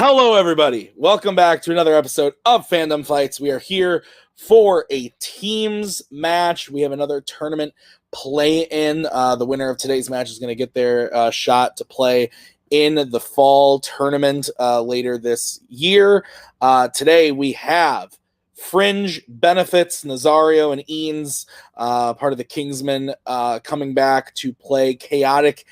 Hello, everybody. Welcome back to another episode of Fandom Fights. We are here for a teams match. We have another tournament play-in. The winner of today's match is going to get their shot to play in the fall tournament later this year. Today we have Fringe, Benefits, Nazario, and Eanes, part of the Kingsmen, coming back to play Chaotic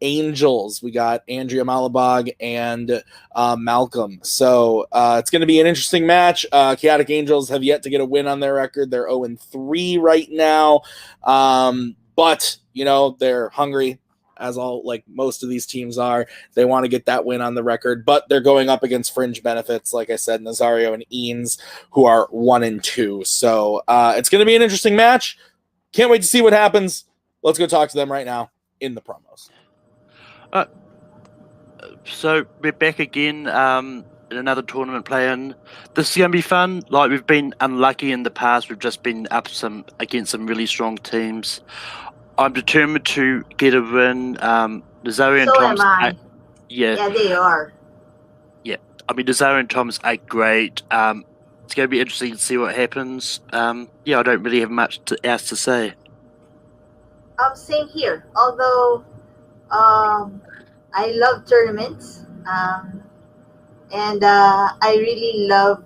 Angels. We got Andrea Malabog and Malcolm. So it's going to be an interesting match. Chaotic Angels have yet to get a win on their record. They're 0-3 right now. But, you know, they're hungry, as all like most of these teams are. They want to get that win on the record, but they're going up against Fringe Benefits, like I said, Nazario and Eanes, who are 1-2. So it's going to be an interesting match. Can't wait to see what happens. Let's go talk to them right now in the promos. So we're back again in another tournament play-in. This is going to be fun. Like, we've been unlucky in the past. We've just been up against some really strong teams. I'm determined to get a win. Nazario and Tom's... am I. Yeah, they are. Yeah, I mean, Nazario and Tom's are great. It's going to be interesting to see what happens. Yeah, I don't really have much else to say. Same here. Although... I love tournaments, and I really love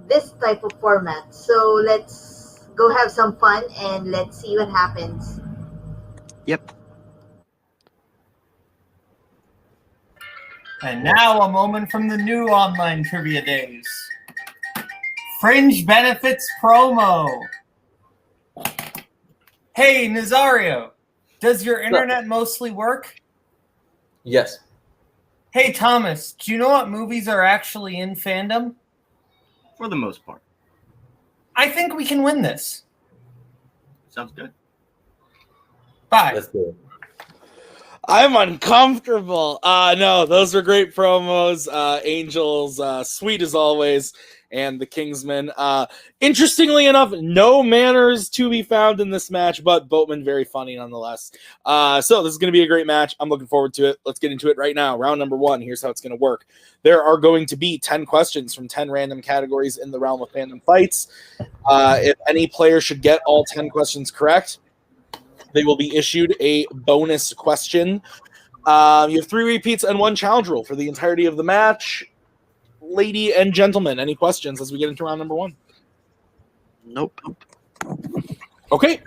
this type of format. So let's go have some fun and let's see what happens. Yep. And now a moment from the new online trivia days. Fringe Benefits promo. Hey, Nazario. Does your internet mostly work? Yes. Hey, Thomas, do you know what movies are actually in Fandom? For the most part. I think we can win this. Sounds good. Bye. Let's do it. I'm uncomfortable. No, those were great promos. Angels, sweet as always, and the Kingsmen. Interestingly enough, no manners to be found in this match, but Boatman very funny nonetheless. So this is going to be a great match. I'm looking forward to it. Let's get into it right now. Round number 1. Here's how it's going to work. There are going to be 10 questions from 10 random categories in the realm of Fandom Fights. If any player should get all 10 questions correct, they will be issued a bonus question. You have 3 repeats and 1 challenge rule for the entirety of the match. Lady and gentlemen, any questions as we get into round number 1? Nope. Okay.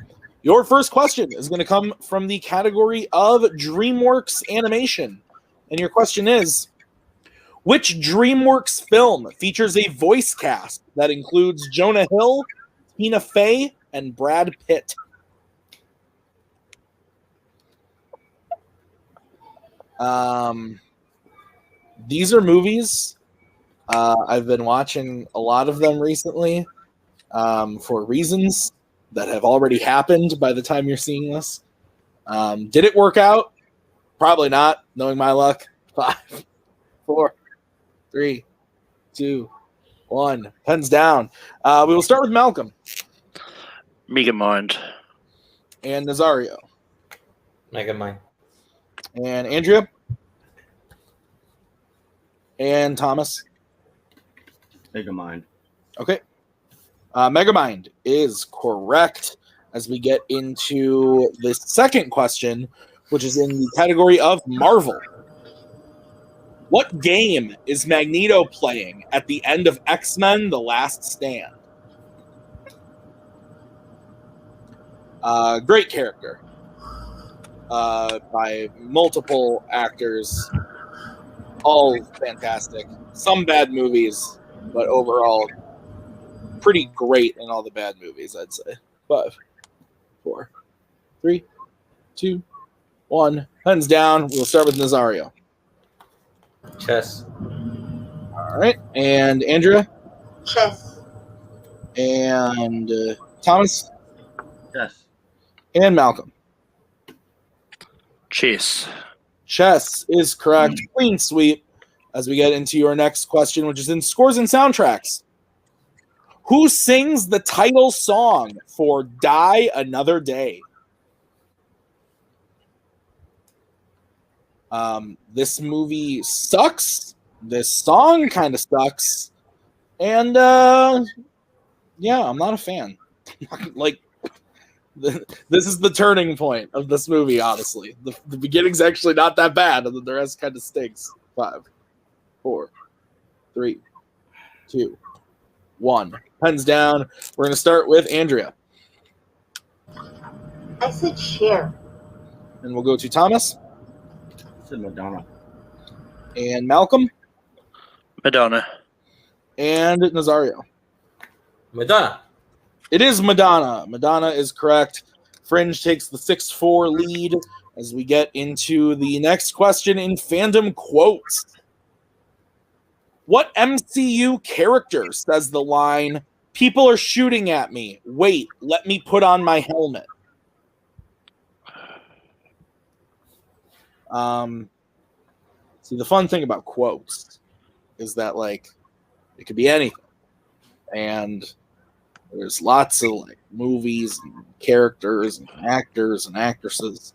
Your first question is going to come from the category of DreamWorks animation. And your question is, which DreamWorks film features a voice cast that includes Jonah Hill, Tina Fey, and Brad Pitt? These are movies. I've been watching a lot of them recently for reasons that have already happened by the time you're seeing this. Did it work out? Probably not, knowing my luck. 5, 4, 3, 2, 1. Pens down. We will start with Malcolm. Megamind. And Nazario. Megamind. And Andrea. And Thomas. Megamind. Okay. Megamind is correct as we get into the second question, which is in the category of Marvel. What game is Magneto playing at the end of X-Men: The Last Stand? Great character. By multiple actors. All fantastic. Some bad movies, but overall pretty great in all the bad movies, I'd say. 5, 4, 3, 2, 1. Pens down. We'll start with Nazario. Chess. All right. And Andrea? Chess. And Thomas? Chess. And Malcolm? Chess. Chess is correct. Clean sweep as we get into your next question, which is in scores and soundtracks. Who sings the title song for Die Another Day? This movie sucks. This song kind of sucks. And yeah, I'm not a fan. Like, this is the turning point of this movie, honestly. The beginning's actually not that bad, and then the rest kind of stinks. 5, 4, 3, 2, 1. Pens down. We're going to start with Andrea. I said Cher. And we'll go to Thomas. I said Madonna. And Malcolm. Madonna. And Nazario. Madonna. It is Madonna. Madonna is correct. Fringe takes the 6-4 lead as we get into the next question in fandom quotes. What MCU character says the line, "People are shooting at me. Wait, let me put on my helmet"? See, the fun thing about quotes is that, like, it could be anything. And there's lots of, like, movies and characters and actors and actresses.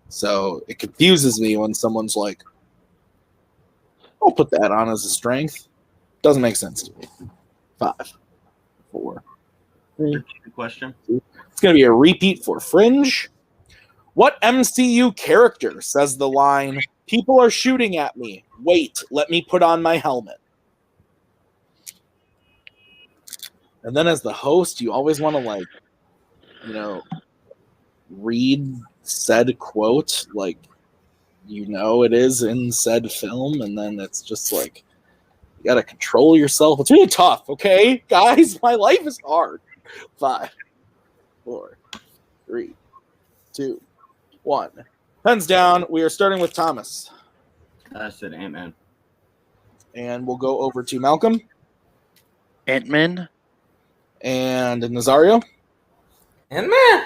So it confuses me when someone's like, I'll put that on as a strength. Doesn't make sense to me. 5, 4, 3. Good question. It's going to be a repeat for Fringe. What MCU character says the line, "People are shooting at me. Wait, let me put on my helmet"? And then as the host, you always want to, like, read said quote like it is in said film, and then it's just like you gotta control yourself. It's really tough, okay? Guys, my life is hard. 5, 4, 3, 2, 1. Pens down. We are starting with Thomas. I said Ant-Man. And we'll go over to Malcolm. Ant-Man. And Nazario. Ant-Man.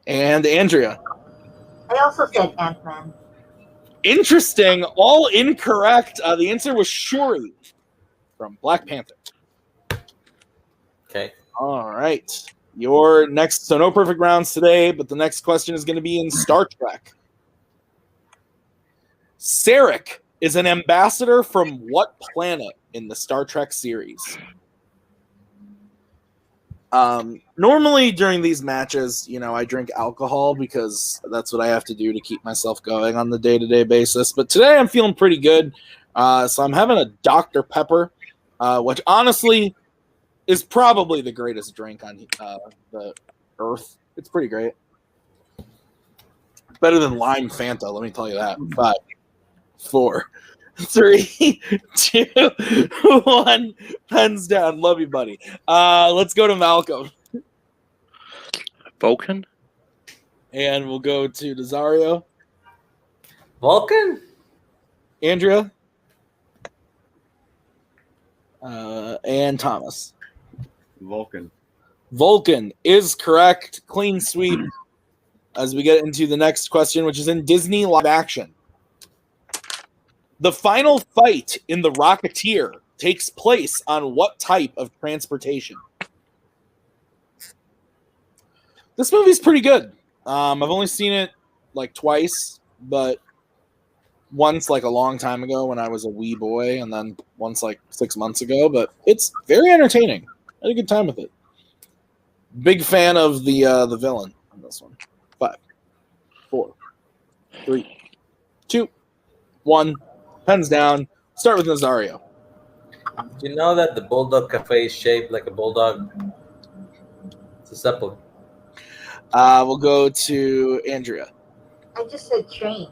And Andrea. I also said Ant-Man. Interesting. All incorrect. The answer was Shuri from Black Panther. Okay. All right. Your next, so no perfect rounds today, but the next question is going to be in Star Trek. Sarek is an ambassador from what planet in the Star Trek series? Normally during these matches, I drink alcohol because that's what I have to do to keep myself going on the day-to-day basis. But today I'm feeling pretty good. So I'm having a Dr. Pepper, which honestly is probably the greatest drink on the earth. It's pretty great. Better than lime Fanta, let me tell you that. 5, 4, 3, 2, 1. Pens down. Love you, buddy. Let's go to Malcolm. Vulcan. And we'll go to Nazario. Vulcan. Andrea. And Thomas. Vulcan. Vulcan is correct. Clean sweep. As we get into the next question, which is in Disney live action. The final fight in The Rocketeer takes place on what type of transportation? This movie's pretty good. I've only seen it like twice, but once like a long time ago when I was a wee boy, and then once like 6 months ago. But it's very entertaining. I had a good time with it. Big fan of the villain on this one. 5, 4, 3, 2, 1. Pens down. Start with Nazario. Do you know that the Bulldog Cafe is shaped like a bulldog? It's a Zeppelin. We'll go to Andrea. I just said train.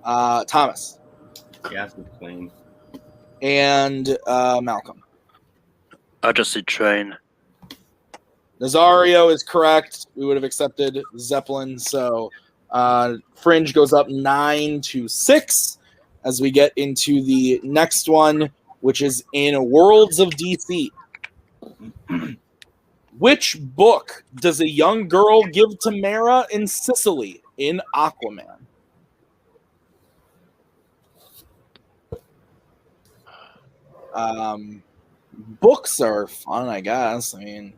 Thomas. Gas and plane. And Malcolm. I just said train. Nazario is correct. We would have accepted Zeppelin. So Fringe goes up 9-6 as we get into the next one, which is in Worlds of DC. Which book does a young girl give to Mara in Sicily in Aquaman? Books are fun, I guess. I mean,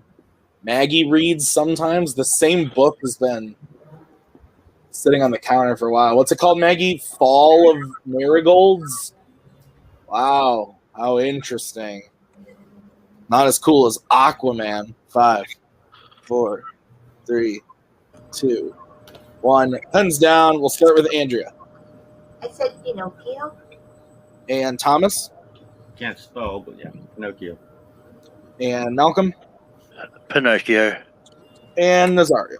Maggie reads sometimes. The same book has been sitting on the counter for a while. What's it called, Maggie? Fall of Marigolds? Wow. How interesting. Not as cool as Aquaman. 5, 4, 3, 2, 1. Pens down. We'll start with Andrea. I said Pinocchio. And Thomas. Can't spell, but yeah, Pinocchio. And Malcolm. Pinocchio. And Nazario.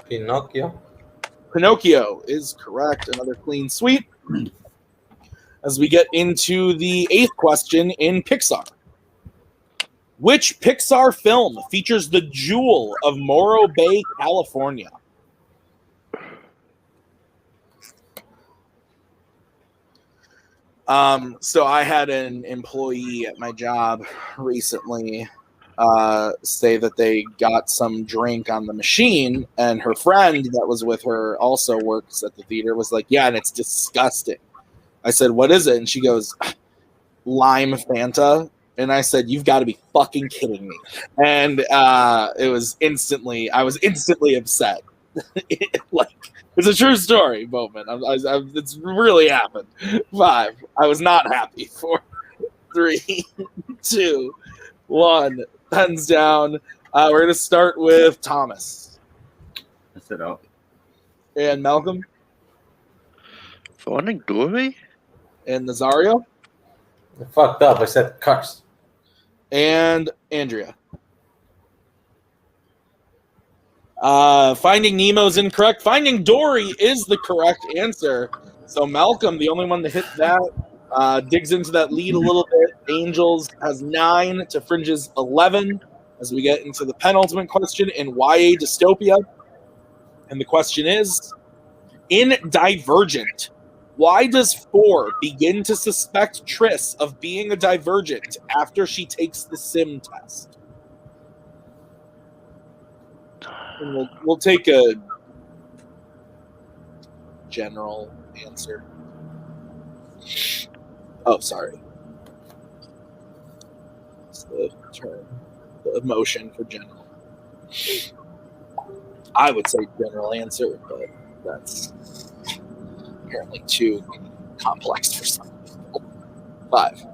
Pinocchio. Pinocchio is correct. Another clean sweep. As we get into the 8th question in Pixar. Which Pixar film features the jewel of Morro Bay, California? So I had an employee at my job recently say that they got some drink on the machine, and her friend that was with her also works at the theater was like, yeah, and it's disgusting. I said, what is it? And she goes, lime Fanta. And I said, you've got to be fucking kidding me. And I was instantly upset. It's a true story, Bowman. It's really happened. 5. I was not happy. 4, 3, 2, 1. Pens down. We're going to start with Thomas. I said up. And Malcolm. Finding Dory? And Nazario. I fucked up. I said Cars. And Andrea. Finding Nemo's incorrect. Finding Dory is the correct answer. So Malcolm, the only one to hit that, digs into that lead a little bit. Angels has 9 to Fringe's 11 as we get into the penultimate question in YA Dystopia. And the question is, in Divergent, why does 4 begin to suspect Triss of being a Divergent after she takes the sim test? And we'll take a general answer. Oh, sorry. It's the term, the motion for general. I would say general answer, but that's apparently too complex for some people. 5,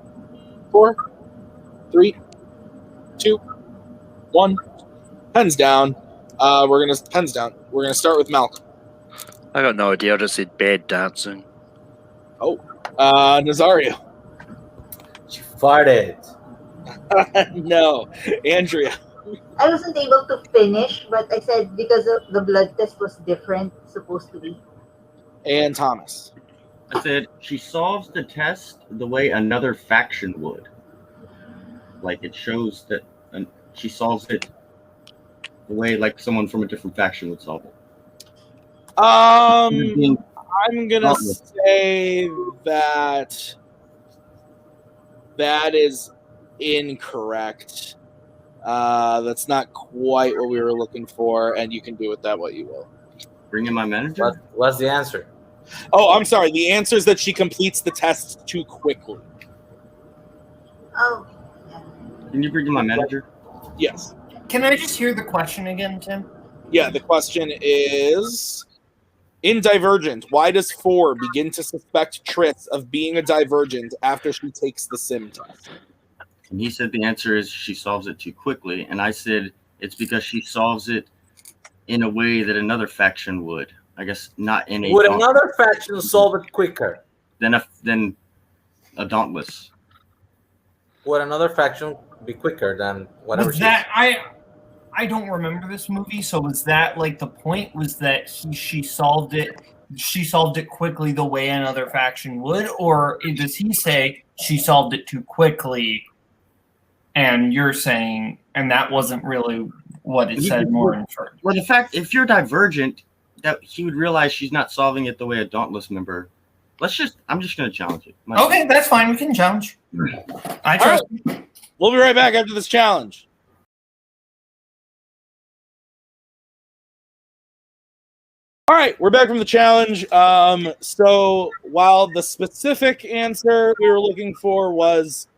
4, 3, 2, 1. Pens down. We're gonna start with Malcolm. I got no idea. I just said bad dancing. Oh, Nazario. She farted. No, Andrea. I wasn't able to finish, but I said because of the blood test was different, supposed to be. And Thomas. I said she solves the test the way another faction would. Like it shows that she solves it the way like someone from a different faction would solve it. I'm gonna say that is incorrect. That's not quite what we were looking for, and you can do with that what you will. Bring in my manager? What's the answer? Oh, I'm sorry. The answer is that she completes the test too quickly. Oh. Can you bring in my manager? Yes. Can I just hear the question again, Tim? Yeah, the question is, in Divergent, why does 4 begin to suspect Triss of being a Divergent after she takes the sim test? And he said the answer is she solves it too quickly. And I said it's because she solves it in a way that another faction would. I guess not in a... Would another faction solve it quicker? Than a Dauntless. Would another faction be quicker than whatever Was that I don't remember this movie, so was that like the point was that she solved it quickly the way another faction would, or does he say she solved it too quickly and you're saying and that wasn't really what it said more in short? Well, the fact if you're Divergent, that he would realize she's not solving it the way a Dauntless member. I'm just gonna challenge it. Okay, that's fine, we can challenge. I trust you. We'll be right back after this challenge. All right, we're back from the challenge. So while the specific answer we were looking for was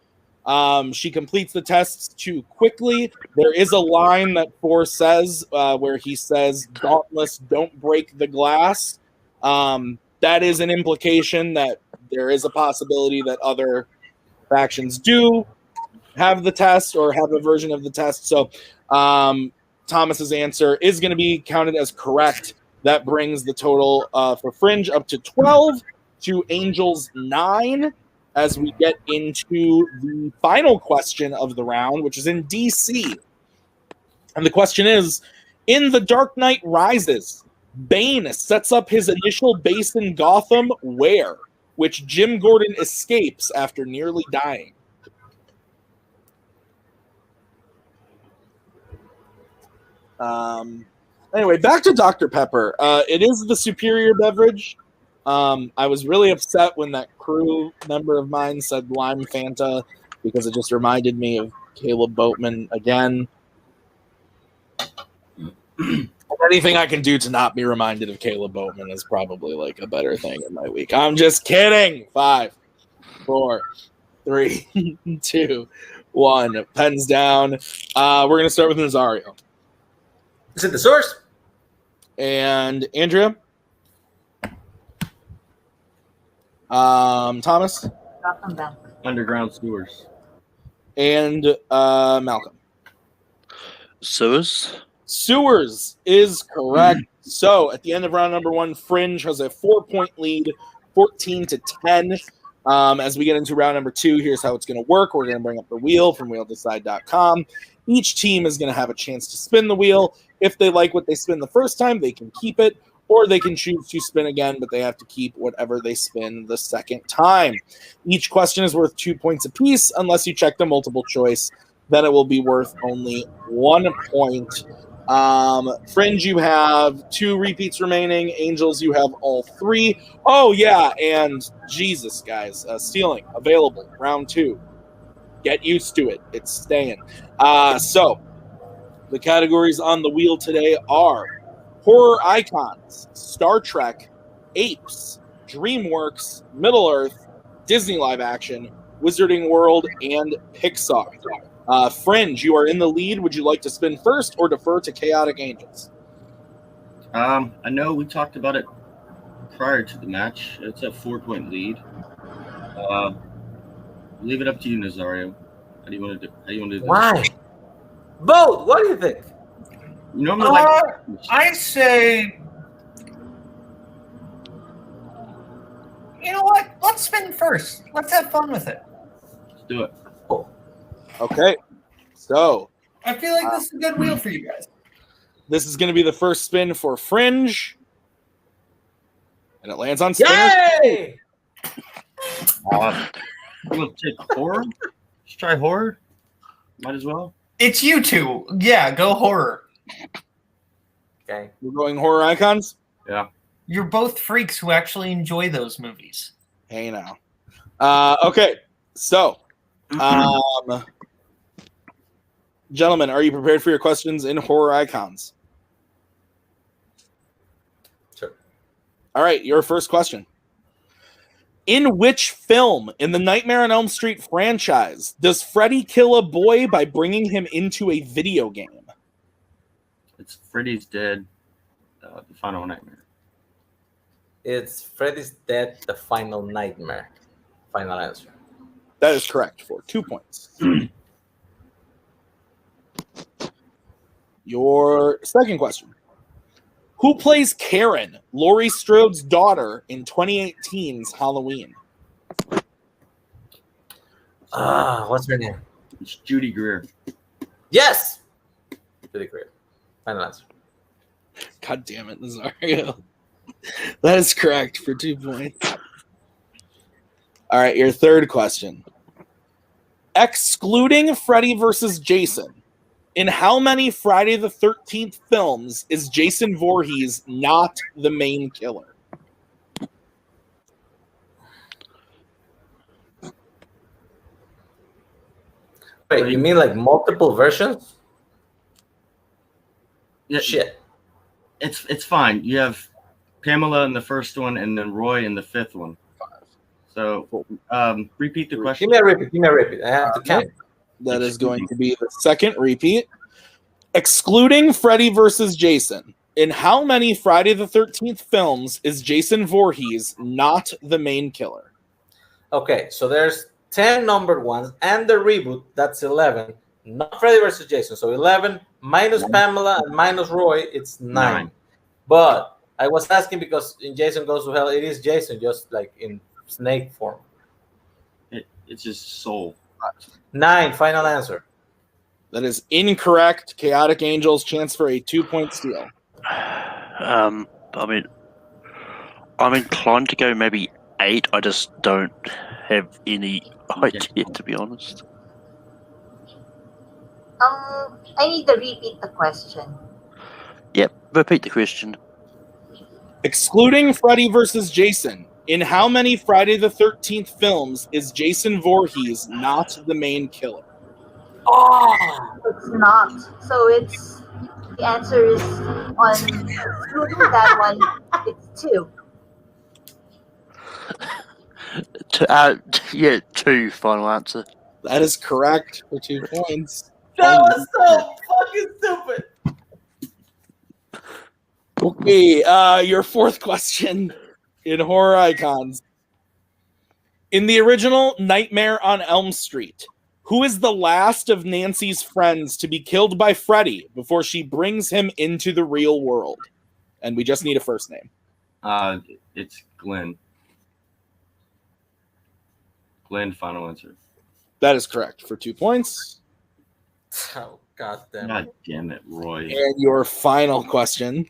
She completes the tests too quickly. There is a line that 4 says where he says, "Dauntless, don't break the glass." That is an implication that there is a possibility that other factions do have the test or have a version of the test. So Thomas's answer is going to be counted as correct. That brings the total for Fringe up to 12 to Angels 9 as we get into the final question of the round, which is in DC. And the question is, in The Dark Knight Rises, Bane sets up his initial base in Gotham where? Which Jim Gordon escapes after nearly dying. Anyway, back to Dr. Pepper. It is the superior beverage. I was really upset when that crew member of mine said lime Fanta because it just reminded me of Caleb Boatman again. Anything I can do to not be reminded of Caleb Boatman is probably like a better thing in my week. I'm just kidding. 5, 4, 3, 2, 1. Pens down. We're going to start with Nazario. Is it the source? And Andrea? Thomas? Gotham Bank. Underground sewers. And Malcolm? Sewers. Sewers is correct. So at the end of round number 1, Fringe has a 4-point lead, 14-10. As we get into round number 2, here's how it's going to work. We're going to bring up the wheel from wheeldecide.com. Each team is going to have a chance to spin the wheel. If they like what they spin the first time, they can keep it, or they can choose to spin again, but they have to keep whatever they spin the second time. Each question is worth 2 points apiece, unless you check the multiple choice. Then it will be worth only 1 point. Fringe, you have 2 repeats remaining. Angels, you have all 3. Oh, yeah, and Jesus, guys, stealing, available, round 2. Get used to it. It's staying. So the categories on the wheel today are horror icons, Star Trek, Apes, DreamWorks, Middle-earth, Disney live action, Wizarding World, and Pixar. Fringe, you are in the lead. Would you like to spin first or defer to Chaotic Angels? I know we talked about it prior to the match. It's a 4-point lead. Leave it up to you, Nazario. How do you want to do this? Why? Both. What do you think? You normally I say, you know what? Let's spin first. Let's have fun with it. Let's do it. Okay. So I feel like this is a good wheel for you guys. this is going to be the first spin for Fringe. And it lands on spinner. Yay! We'll take horror. Let's try horror. Might as well. It's you two. Yeah, go horror. Okay. We're going horror icons. Yeah. You're both freaks who actually enjoy those movies. Hey now. Okay. So, gentlemen, are you prepared for your questions in horror icons? Sure. All right. Your first question. In which film in the Nightmare on Elm Street franchise does Freddy kill a boy by bringing him into a video game? It's Freddy's Dead, the Final Nightmare. It's Freddy's Dead, the Final Nightmare. Final answer. That is correct for 2 points. Your second question. Who plays Karen, Laurie Strode's daughter, in 2018's Halloween? What's her name? It's Judy Greer. Yes! Judy Greer. Final answer. God damn it, Nazario. That is correct for 2 points. All right, your third question. Excluding Freddy versus Jason, in how many Friday the 13th films is Jason Voorhees not the main killer? Wait, you mean like multiple versions? Yeah, Shit. it's fine. You have Pamela in the first one and then Roy in the 5th one. So, repeat the Give question. me a repeat. Give me a repeat. I have to count. That is going to be the second repeat. Excluding Freddy versus Jason, in how many Friday the 13th films is Jason Voorhees not the main killer? Okay, so there's 10 numbered ones and the reboot, that's 11. Not Freddy versus Jason. So 11 minus Pamela and minus Roy, it's 9. But I was asking because in Jason Goes to Hell, it is Jason, just like in snake form. It's his soul. 9, final answer. That is incorrect. Chaotic Angels, chance for a 2-point steal. I mean, I'm inclined to go maybe 8. I just don't have any idea, to be honest. I need to repeat the question. Yep, repeat the question. Excluding Freddy versus Jason, in how many Friday the 13th films is Jason Voorhees not the main killer? Oh, it's not. So the answer is on excluding that one. It's 2. Yeah, 2, final answer. That is correct for 2 points. That was so fucking stupid. Okay, your fourth question in Horror Icons. In the original Nightmare on Elm Street, who is the last of Nancy's friends to be killed by Freddy before she brings him into the real world? And we just need a first name. It's Glenn. Glenn, final answer. That is correct for 2 points. Oh, God damn God it. damn it, Roy. And your final question.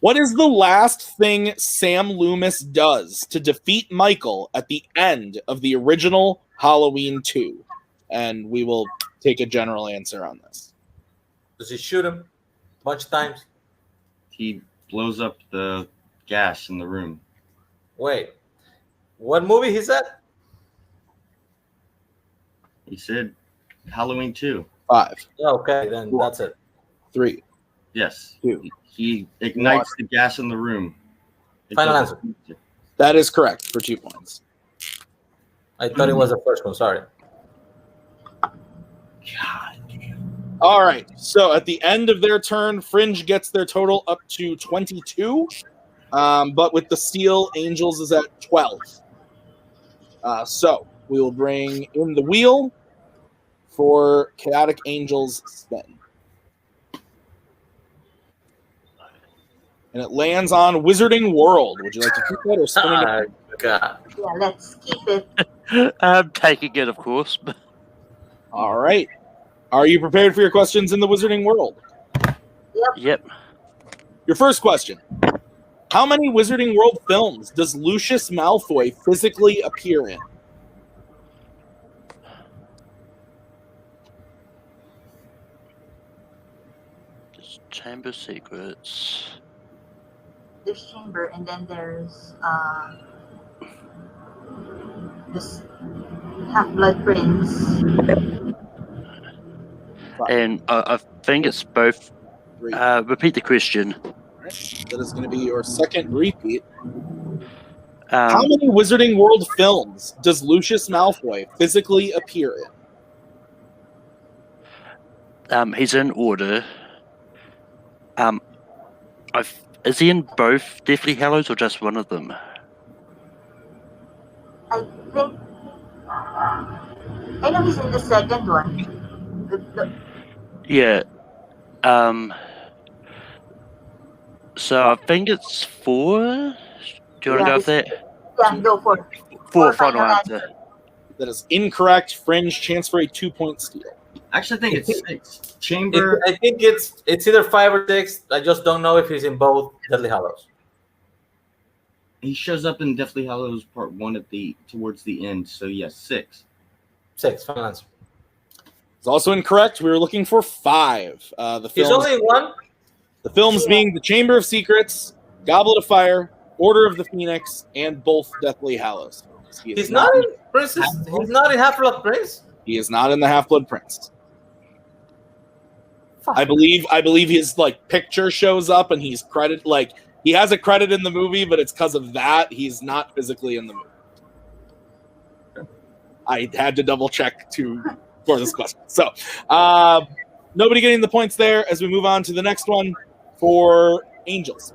What is the last thing Sam Loomis does to defeat Michael at the end of the original Halloween 2? And we will take a general answer on this. Does he shoot him a bunch of times? He blows up the gas in the room. Wait. What movie is that? He said Halloween 2. 5, Okay, then that's it. 3. Yes. 2. He ignites the gas in the room. Final answer. That is correct for 2 points. I thought it was the first one. Sorry. God damn. All right. So at the end of their turn, Fringe gets their total up to 22. But with the steal, Angels is at 12. So we will bring in the wheel for Chaotic Angels spin. And it lands on Wizarding World. Would you like to keep that or spin it? God. Yeah, let's keep it. I'm taking it, of course. All right. Are you prepared for your questions in the Wizarding World? Yep. Your first question. How many Wizarding World films does Lucius Malfoy physically appear in? There's Chamber Secrets. There's Chamber, and then there's this Half-Blood Prince. And I think it's both. 3. Repeat the question. Right. That is going to be your second repeat. How many Wizarding World films does Lucius Malfoy physically appear in? He's in order. Is he in both Deathly Hallows or just one of them? I think. I know he's in the second one. Yeah. So I think it's 4. Do you want to go with that? Yeah, go for it. 4 final answer. That is incorrect. Fringe, chance for a 2-point steal. Actually, I think it's 6. Chamber. I think it's either 5 or 6. I just don't know if he's in both Deathly Hallows. He shows up in Deathly Hallows Part 1 towards the end. So yes, 6. 6, final answer. It's also incorrect. We were looking for 5. He's only in one? The films being The Chamber of Secrets, Goblet of Fire, Order of the Phoenix, and both Deathly Hallows. He's not in Princess. He's not in Half-Blood Prince. He is not in the Half-Blood Prince. I believe his picture shows up and he's credited he has a credit in the movie, but it's because of that he's not physically in the movie. I had to double check for this question. So nobody getting the points there as we move on to the next one for Angels.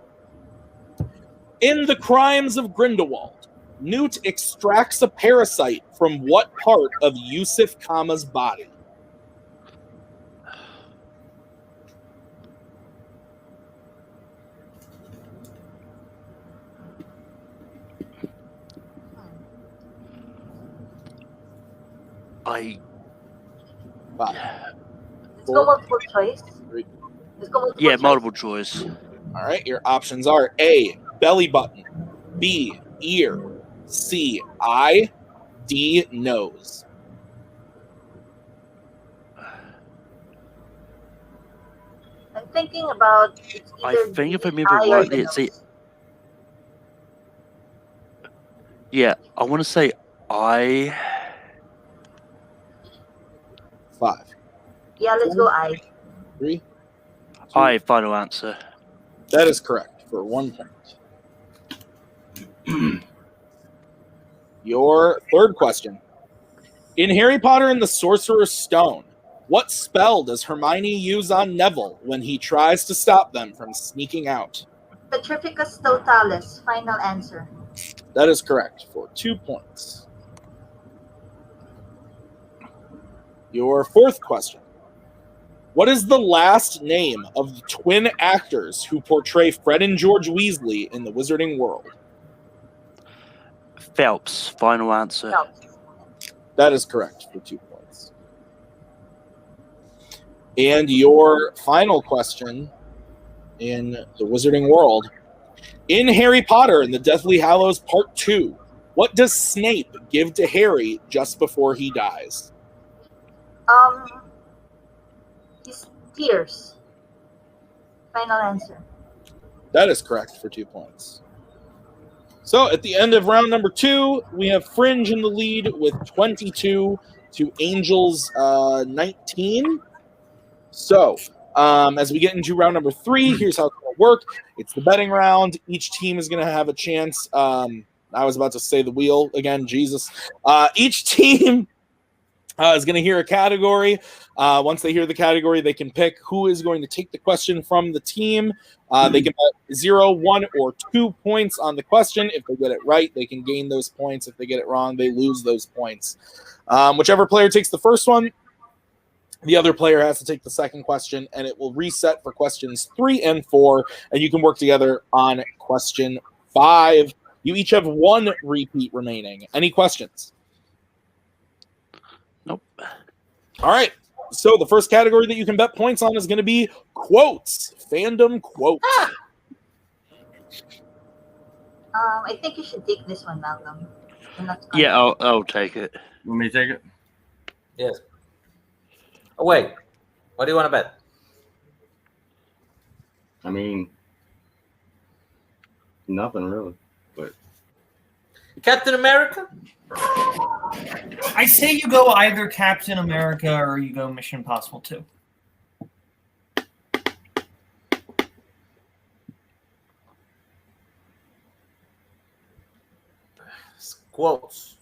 In The Crimes of Grindelwald, Newt extracts a parasite from what part of Yusuf Kama's body? Let's go multiple choice. Let's go multiple choice. All right, your options are A, belly button, B, ear, C, eye, D, nose. I'm thinking about it's I either think if I the remember eye or rightly, the it's the. nose. Yeah, I want to say I. 5, Yeah, let's go eye. 3. I final answer. That is correct for 1 point. Your third question. In Harry Potter and the Sorcerer's Stone, what spell does Hermione use on Neville when he tries to stop them from sneaking out? Petrificus totalis. Final answer. That is correct for 2 points. Your fourth question. What is the last name of the twin actors who portray Fred and George Weasley in the Wizarding World? Phelps. Final answer. Phelps. That is correct for 2 points. And your final question in the Wizarding World. In Harry Potter and the Deathly Hallows Part 2, what does Snape give to Harry just before he dies? His tears. Final answer. That is correct for 2 points. So at the end of round number 2, we have Fringe in the lead with 22 to Angels 19. So as we get into round number 3, here's how it's going to work. It's the betting round. Each team is going to have a chance. I was about to say the wheel again. Jesus. Each team is going to hear a category. Once they hear the category, they can pick who is going to take the question from the team. They can bet 0, 1, or 2 points on the question. If they get it right, they can gain those points. If they get it wrong, they lose those points. Whichever player takes the first one, the other player has to take the second question, and it will reset for questions 3 and 4, and you can work together on question 5. You each have 1 repeat remaining. Any questions? Nope. All right. So the first category that you can bet points on is going to be quotes. Fandom quotes. I think you should take this one, Malcolm. Yeah, I'll take it. Want me to take it? Yes. Oh, wait. What do you want to bet? I mean, nothing really. But Captain America? I say you go either Captain America or you go Mission Impossible 2. Quotes.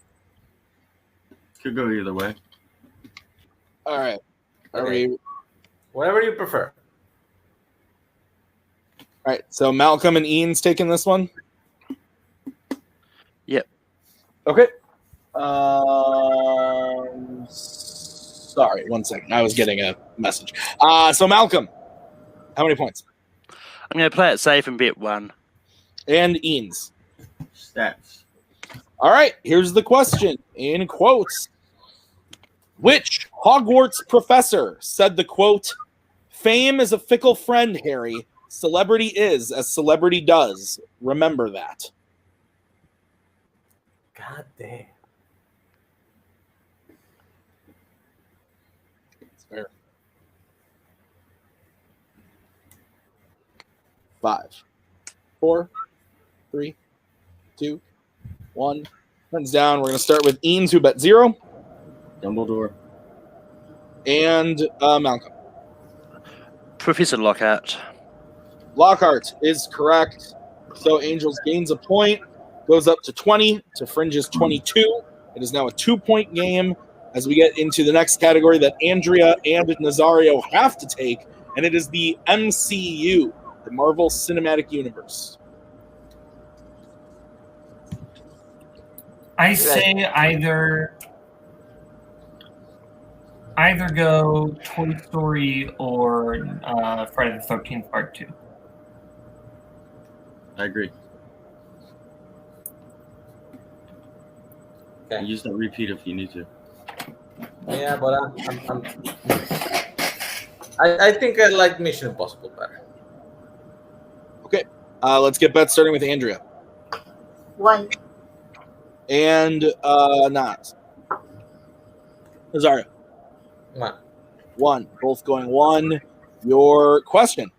could go either way. All right. Are Okay. we? Whatever you prefer. All right. So Malcolm and Ian's taking this one. Yep. Okay. Sorry, 1 second. I was getting a message. So Malcolm, how many points? I'm going to play it safe and bet 1. And Ian's. Stats. All right. Here's the question in quotes. Which Hogwarts professor said the quote, "Fame is a fickle friend, Harry. Celebrity is as celebrity does. Remember that." God damn. It's fair. 5, 4, 3, 2, 1. Turns down. We're going to start with Eames, who bet 0. Dumbledore. And Malcolm. Professor Lockhart. Lockhart is correct. So Angels gains a point, goes up to 20 to Fringe's 22. It is now a 2-point game as we get into the next category that Andrea and Nazario have to take, and it is the MCU, the Marvel Cinematic Universe. I say either go Toy Story or Friday the 13th Part 2. I agree. Okay. Use that repeat if you need to. Yeah, but I think I like Mission Impossible better. Okay, let's get bets starting with Andrea. 1. And not. Nazario. Come on. 1. Both going 1. Your question.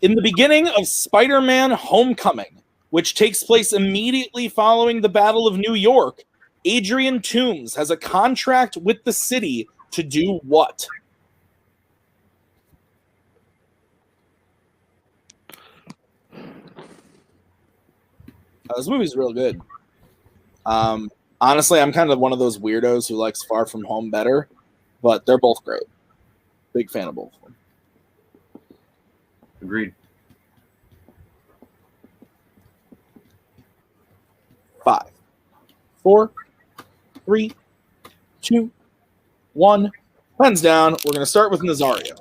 In the beginning of Spider-Man Homecoming, which takes place immediately following the Battle of New York, Adrian Toomes has a contract with the city to do what? This movie's real good. Honestly, I'm kind of one of those weirdos who likes Far From Home better, but they're both great. Big fan of both of them. Agreed. 5, 4, 3, 2, 1. Pens down. We're going to start with Nazario.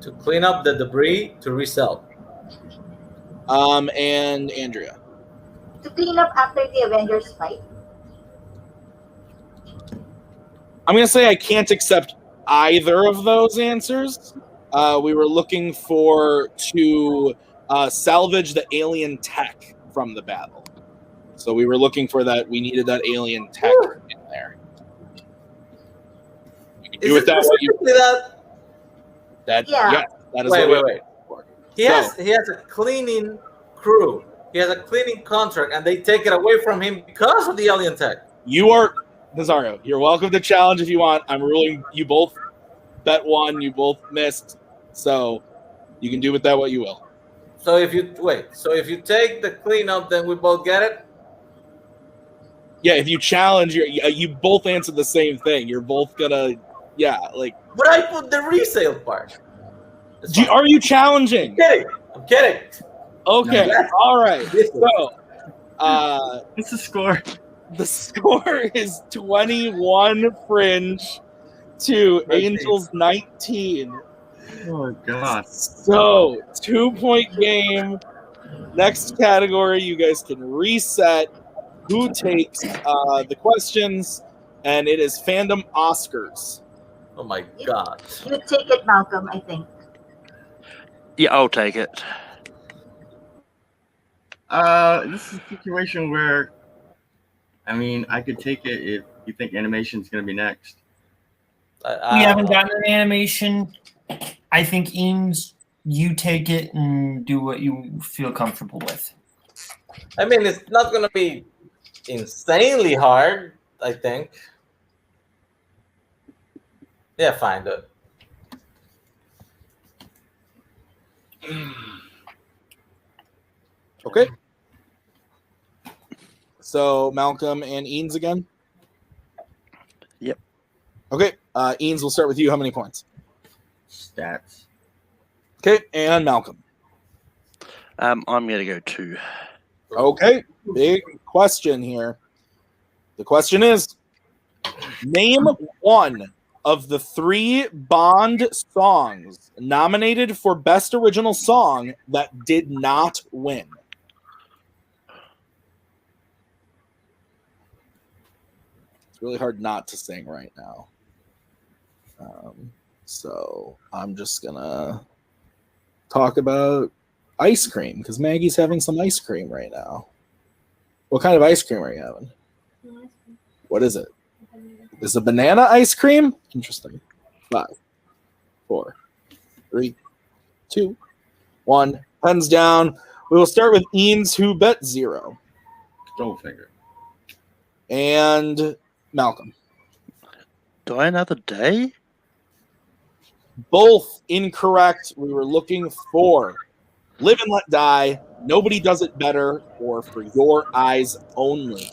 To clean up the debris to resell. And Andrea. To clean up after the Avengers fight. I'm going to say I can't accept either of those answers. We were looking to salvage the alien tech from the battle. So we were looking for that. We needed that alien tech in there. You can do it that way. That is wait. He has a cleaning crew. He has a cleaning contract, and they take it away from him because of the alien tech. You are Nazario. You're welcome to challenge if you want. I'm ruling you both bet 1. You both missed, so you can do with that what you will. So if you take the cleanup, then we both get it. Yeah, if you challenge, you both answer the same thing. You're both gonna, But I put the resale part. Are you challenging? I'm kidding. Okay, all right. So, What's the score? the score is 21 Fringe to Angels 19. Oh God. So 2-point game. Next category, you guys can reset. Who takes the questions? And it is Fandom Oscars. Oh my God. You take it, Malcolm, I think. Yeah, I'll take it. This is a situation where, I could take it if you think animation's going to be next. We haven't gotten an animation. I think, Eames, you take it and do what you feel comfortable with. It's not going to be insanely hard, I think. Yeah, fine, do it. Okay. So Malcolm and Eanes again? Yep. Okay. Eanes, we'll start with you. How many points? Stats. Okay. And Malcolm. I'm going to go 2. Okay. Big question here. The question is, name one of the 3 Bond songs nominated for Best Original Song that did not win. It's really hard not to sing right now. So I'm just going to talk about ice cream because Maggie's having some ice cream right now. What kind of ice cream are you having? What is it? Is it banana ice cream? Interesting. 5, 4, 3, 2, 1. Pens down. We will start with Eanes, who bet 0. Goldfinger. And Malcolm. Die Another Day? Both incorrect. We were looking for Live and Let Die, Nobody Does It Better, or For Your Eyes Only.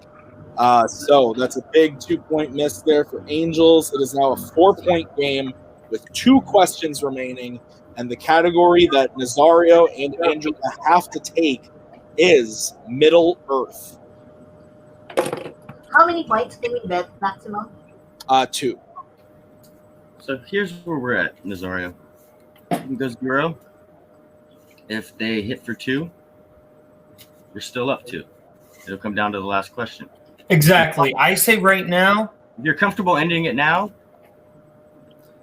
So that's a big 2-point miss there for Angels. It is now a 4-point game with 2 questions remaining, and the category that Nazario and Andrea have to take is Middle Earth. How many points can we bet maximum? 2. So here's where we're at, Nazario. You can go 0. If they hit for 2, we're still up 2. It'll come down to the last question. Exactly. I say right now. If you're comfortable ending it now,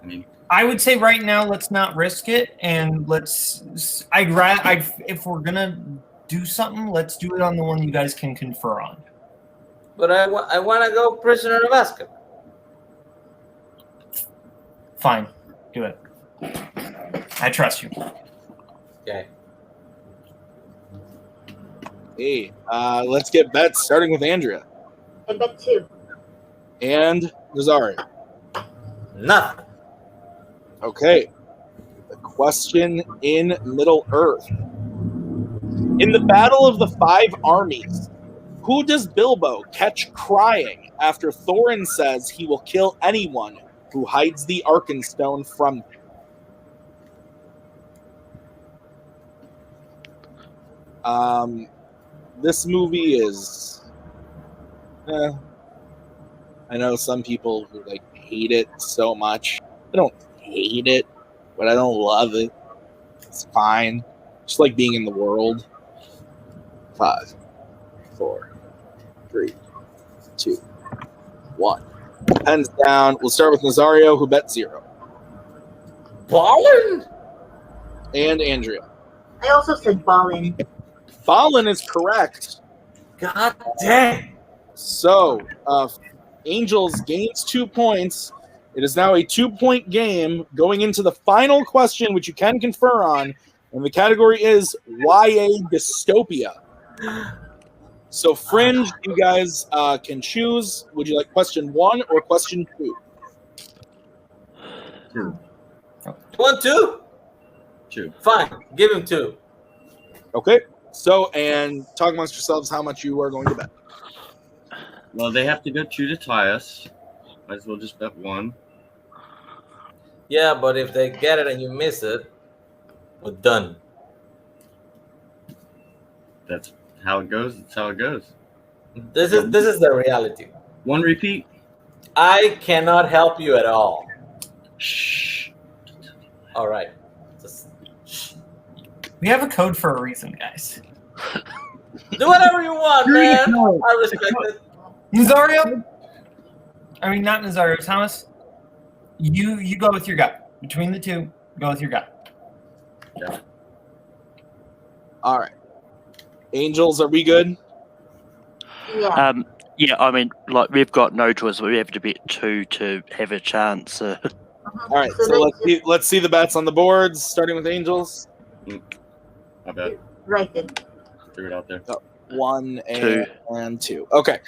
I mean, I would say right now, let's not risk it, and let's. If we're gonna do something, let's do it on the one you guys can confer on. But I want to go prisoner of Azkaban. Fine, do it. I trust you. Okay. Hey, let's get bets, starting with Andrea. I bet 2. And Nazario. Nothing. Okay. The question in Middle Earth. In the Battle of the 5 Armies, who does Bilbo catch crying after Thorin says he will kill anyone who hides the Arkenstone from him? This movie is... I know some people who hate it so much. I don't hate it, but I don't love it. It's fine. Just like being in the world. 5, 4, 3, 2, 1. Pens down. We'll start with Nazario, who bet 0. Ballin? And Andrea. I also said Ballin. Ballin is correct. God damn. So, Angels gains 2 points. It is now a 2-point game going into the final question, which you can confer on, and the category is YA dystopia. So, Fringe, you guys can choose. Would you like question 1 or question 2? 2. 1, 2? 2. Fine. Give him 2. Okay. So, and talk amongst yourselves how much you are going to bet. Well, they have to go 2 to tie us. Might as well just bet 1. Yeah, but if they get it and you miss it, we're done. That's how it goes. That's how it goes. This is the reality. 1 repeat. I cannot help you at all. Shh. All right. Just We have a code for a reason, guys. do whatever you want, man. I respect it. Nazario? I mean, not Nazario. Thomas? You go with your gut. Between the two, go with your gut. Yeah. All right. Angels, are we good? Yeah. Yeah, I mean, we've got no choice. We have to bet 2 to have a chance. All right. So let's see the bets on the boards, starting with Angels. My bad. Right it. Threw it out there. 1 2. and 2. Okay.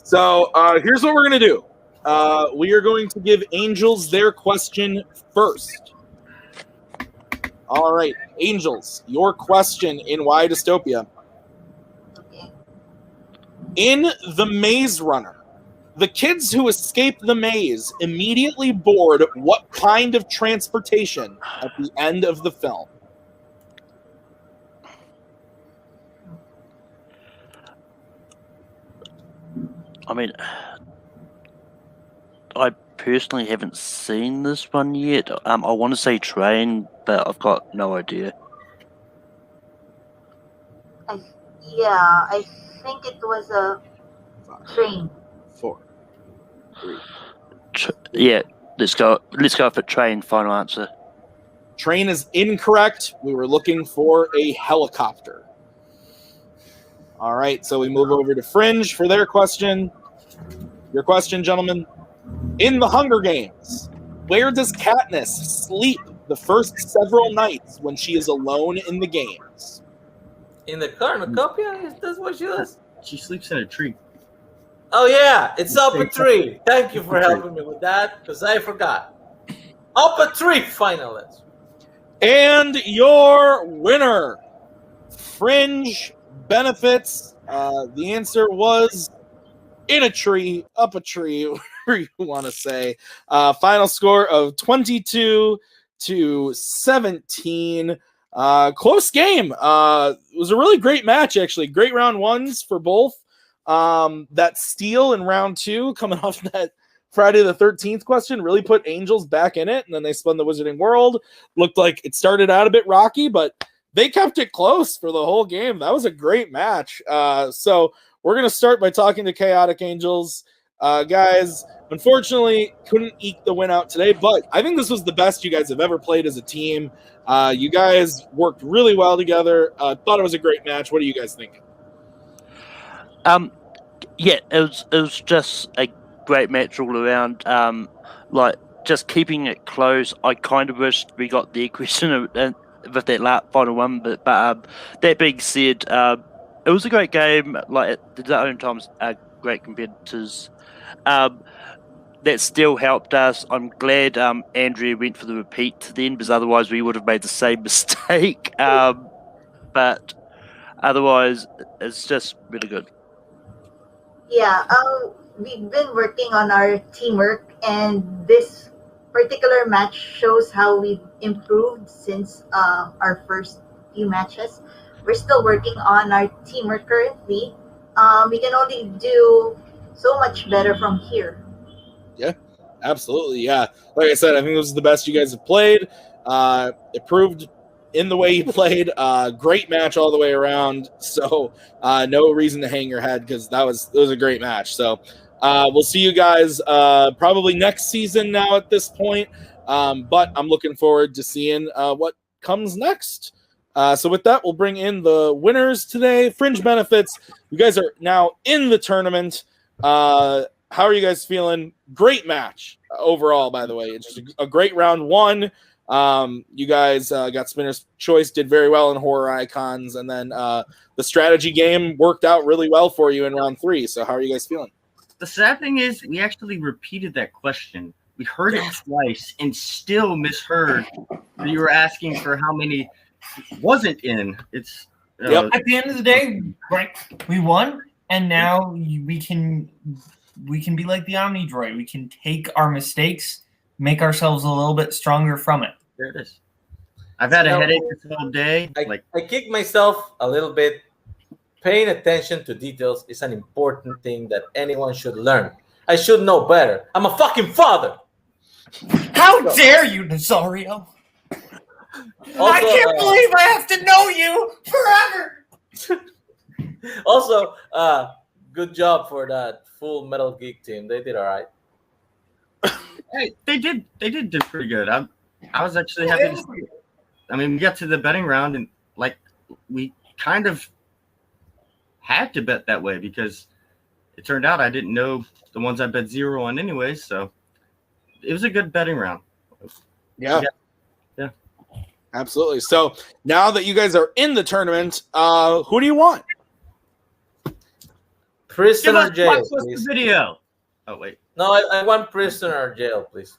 So here's what we're going to do. We are going to give Angels their question first. All right. Angels, your question in Y Dystopia. Okay. In The Maze Runner, the kids who escape the maze immediately board what kind of transportation at the end of the film? I mean, I personally haven't seen this one yet. I want to say train, but I've got no idea. I think it was a train. 4, 3. Yeah, let's go for train. Final answer. Train is incorrect. We were looking for a helicopter. All right, so we move over to Fringe for their question. Your question, gentlemen. In the Hunger Games, where does Katniss sleep the first several nights when she is alone in the games? In the cornucopia? That's what she does. She sleeps in a tree. Oh yeah, it's up a tree. Thank you for helping me with that, because I forgot. Up a tree, final answer. And your winner, Fringe benefits. The answer was in a tree, up a tree, whatever you want to say. Final score of 22-17. Close game. It was a really great match, actually. Great round ones for both. That steal in round 2 coming off that Friday the 13th question really put Angels back in it, and then they spun the Wizarding World. Looked like it started out a bit rocky, but they kept it close for the whole game. That was a great match. So we're going to start by talking to Chaotic Angels. Guys, unfortunately, couldn't eke the win out today, but I think this was the best you guys have ever played as a team. You guys worked really well together. Thought it was a great match. What do you guys think? Yeah, it was just a great match all around. Like just keeping it close. I kind of wished we got the question with that final one, but that being said, it was a great game. Like at the own times, great competitors. That still helped us. I'm glad Andrea went for the repeat then, because otherwise we would have made the same mistake. But otherwise, it's just really good. Yeah, we've been working on our teamwork, and this particular match shows how we've improved since our first few matches. We're still working on our teamwork currently. We can only do so much better from here. Yeah, absolutely. Yeah. Like I said, I think this is the best you guys have played. It proved in the way you played. Great match all the way around. So no reason to hang your head, because it was a great match. So we'll see you guys probably next season now at this point. But I'm looking forward to seeing what comes next. So with that, we'll bring in the winners today. Fringe Benefits, you guys are now in the tournament. How are you guys feeling? Great match overall, by the way. It's just a great round 1. You guys got Spinner's Choice, did very well in Horror Icons, and then the strategy game worked out really well for you in round 3. So how are you guys feeling? The sad thing is we actually repeated that question. We heard it twice and still misheard. You were asking for how many wasn't in. It's At the end of the day, we won, and now we can be like the Omni Droid. We can take our mistakes, make ourselves a little bit stronger from it. There it is. I've had a headache this whole day. I kick myself a little bit. Paying attention to details is an important thing that anyone should learn. I should know better. I'm a fucking father. How dare you, Nazario? I can't believe I have to know you forever. Also, good job for that Full Metal Geek team. They did all right. Hey, they did do pretty good. I was actually happy to see it. I mean, we got to the betting round, and like we kind of had to bet that way, because it turned out I didn't know the ones I bet 0 on anyways. So it was a good betting round. Yeah. Absolutely. So now that you guys are in the tournament, who do you want? Prisoner jail, please. Video. Oh wait. No, I want prisoner jail, please.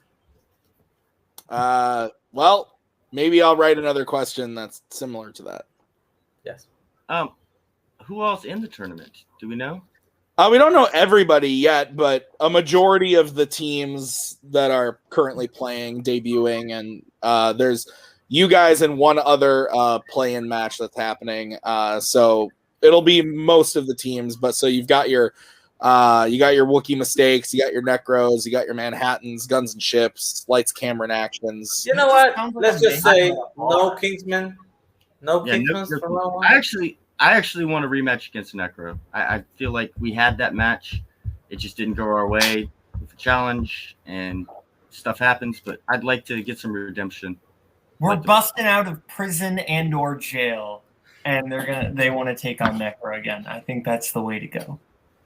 Well, maybe I'll write another question that's similar to that. Yes. Who else in the tournament? Do we know? We don't know everybody yet, but a majority of the teams that are currently playing, debuting, and there's you guys and one other play-in match that's happening. So it'll be most of the teams, but so you've got your Wookiee mistakes, you got your Necros, you got your Manhattans, Guns and Ships, Lights, Camera, and Actions. You know what? Let's just say no Kingsman. No Kingsman for round 1. I actually want a rematch against Necro. I feel like we had that match. It just didn't go our way with the challenge, and stuff happens, but I'd like to get some redemption. We're busting out of prison and or jail, and they want to take on Necro again. I think that's the way to go.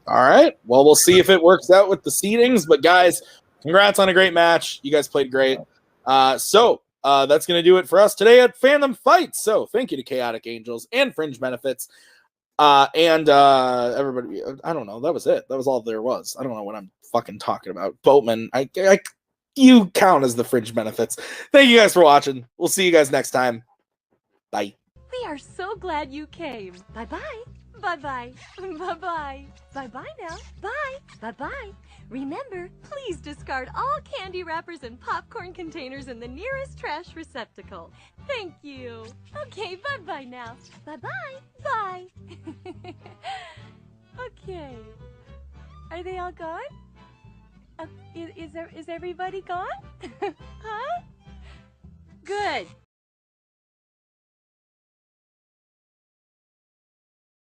All right. Well, we'll see if it works out with the seedings. But guys, congrats on a great match. You guys played great. So that's going to do it for us today at Fandom Fights. So thank you to Chaotic Angels and Fringe Benefits. And everybody, I don't know. That was it. That was all there was. I don't know what I'm fucking talking about. Boatman, you count as the Fringe Benefits. Thank you guys for watching. We'll see you guys next time. Bye. We are so glad you came. Bye-bye. Bye-bye. Bye-bye. Bye-bye now. Bye. Bye-bye. Remember, please discard all candy wrappers and popcorn containers in the nearest trash receptacle. Thank you. Okay, bye-bye now. Bye-bye. Bye. Okay. Are they all gone? Is everybody gone? Huh? Good.